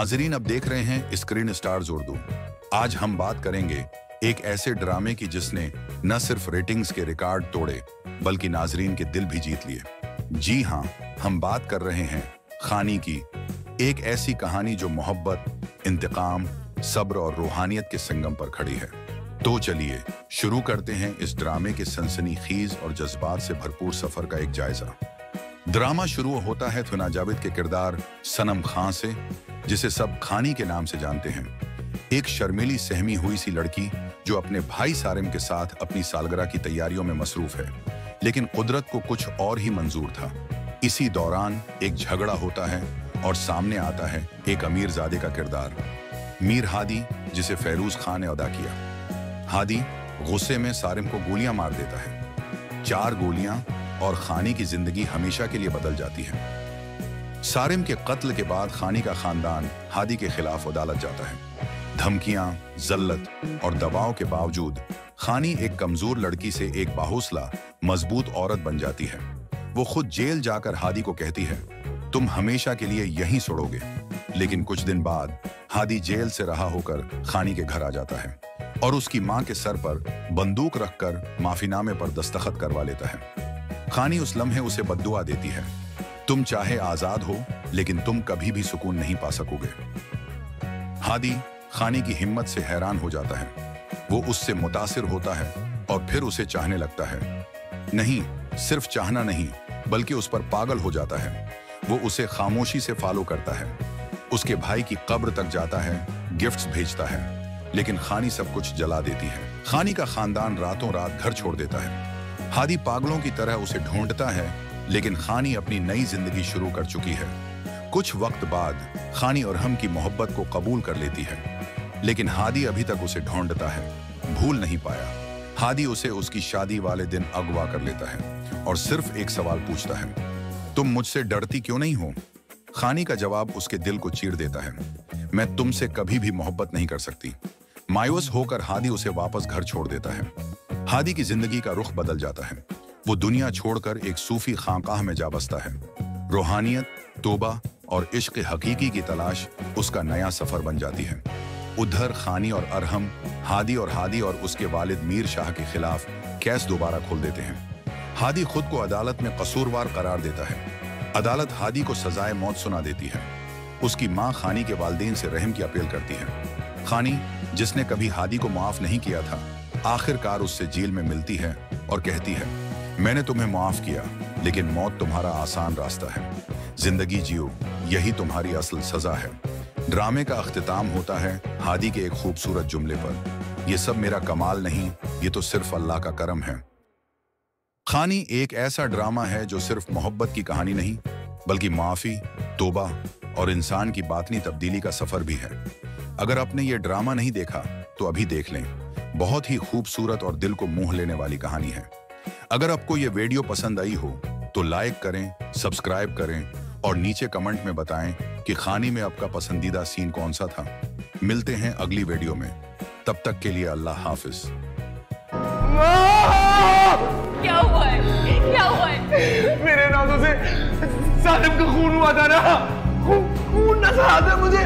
नाजरीन, अब देख रहे हैं स्क्रीन स्टार्स उर्दू। आज हम बात करेंगे एक ऐसे ड्रामे की जिसने न सिर्फ रेटिंग्स के रिकॉर्ड तोड़े बल्कि नाजरीन के दिल भी जीत लिए। जी हाँ, हम बात कर रहे हैं खानी की, एक ऐसी कहानी जो मोहब्बत, इंतकाम, सब्र और रूहानियत के संगम पर खड़ी है। तो चलिए शुरू करते हैं इस ड्रामे के सनसनीखेज और जज्बात से भरपूर सफर का एक जायजा। ड्रामा शुरू होता है थुना जावेद के किरदार सनम खां से, जिसे सब खानी के नाम से जानते हैं। एक शर्मीली सहमी हुई सी लड़की जो अपने भाई सारिम के साथ अपनी सालगिरह की तैयारियों में मसरूफ है, लेकिन कुदरत को कुछ और ही मंजूर था। इसी दौरान एक झगड़ा होता है और सामने आता है एक अमीरजादे का किरदार, मीर हादी, जिसे फैरूज खान ने अदा किया। हादी गुस्से में सारिम को गोलियां मार देता है। 4 गोलियां और खानी की जिंदगी हमेशा के लिए बदल जाती है। सारिम के कत्ल के बाद खानी का खानदान हादी के खिलाफ अदालत जाता है। धमकियां, जल्लत और दबाव के बावजूद खानी एक कमजोर लड़की से एक बाहौसला, मजबूत औरत बन जाती है। वो खुद जेल जाकर हादी को कहती है, तुम हमेशा के लिए यहीं सड़ोगे। लेकिन कुछ दिन बाद हादी जेल से रहा होकर खानी के घर आ जाता है और उसकी मां के सर पर बंदूक रखकर माफीनामे पर दस्तखत करवा लेता है। खानी उस लम्हे उसे बद्दुआ देती है, तुम चाहे आजाद हो लेकिन तुम कभी भी सुकून नहीं पा सकोगे। हादी खानी की हिम्मत से हैरान हो जाता है। वो उससे मुतासिर होता है और फिर उसे चाहने लगता है। नहीं, सिर्फ चाहना नहीं बल्कि उस पर पागल हो जाता है। वो उसे खामोशी से फॉलो करता है, उसके भाई की कब्र तक जाता है, गिफ्ट्स भेजता है, लेकिन खानी सब कुछ जला देती है। खानी का खानदान रातों रात घर छोड़ देता है। हादी पागलों की तरह उसे ढूंढता है, लेकिन खानी अपनी नई जिंदगी शुरू कर चुकी है। कुछ वक्त बाद खानी अरहम की मोहब्बत को कबूल कर लेती है, लेकिन हादी अभी तक उसे ढूंढता है, भूल नहीं पाया। हादी उसे उसकी शादी वाले दिन अगवा कर लेता है और सिर्फ एक सवाल पूछता है, तुम मुझसे डरती क्यों नहीं हो? खानी का जवाब उसके दिल को चीर देता है, मैं तुमसे कभी भी मोहब्बत नहीं कर सकती। मायूस होकर हादी उसे वापस घर छोड़ देता है। हादी की जिंदगी का रुख बदल जाता है। वो दुनिया छोड़कर एक सूफी खानकाह में जा बसता है। रूहानियत, तौबा और इश्क हकीकी की तलाश उसका नया सफर बन जाती है। उधर खानी और अरहम हादी और उसके वालिद मीर शाह के खिलाफ केस दोबारा खोल देते हैं। हादी खुद को अदालत में कसूरवार करार देता है। अदालत हादी को सजाए मौत सुना देती है। उसकी मां खानी के वालिदैन से रहम की अपील करती है। खानी, जिसने कभी हादी को माफ नहीं किया था, आखिरकार उससे जेल में मिलती है और कहती है, मैंने तुम्हें माफ किया, लेकिन मौत तुम्हारा आसान रास्ता है। जिंदगी जियो, यही तुम्हारी असल सजा है। ड्रामे का अख्तिताम होता है हादी के एक खूबसूरत जुमले पर, यह सब मेरा कमाल नहीं, ये तो सिर्फ अल्लाह का करम है। खानी एक ऐसा ड्रामा है जो सिर्फ मोहब्बत की कहानी नहीं बल्कि माफी, तौबा और इंसान की बातनी तब्दीली का सफर भी है। अगर आपने ये ड्रामा नहीं देखा तो अभी देख लें। बहुत ही खूबसूरत और दिल को मोह लेने वाली कहानी है। अगर आपको ये वीडियो पसंद आई हो तो लाइक करें, सब्सक्राइब करें और नीचे कमेंट में बताएं कि खानी में आपका पसंदीदा सीन कौन सा था। मिलते हैं अगली वीडियो में, तब तक के लिए अल्लाह हाफिज। क्या हुआ है? क्या हुआ है? मेरे नाजों से सालिम का खून हुआ था ना, खून नजर आता है मुझे।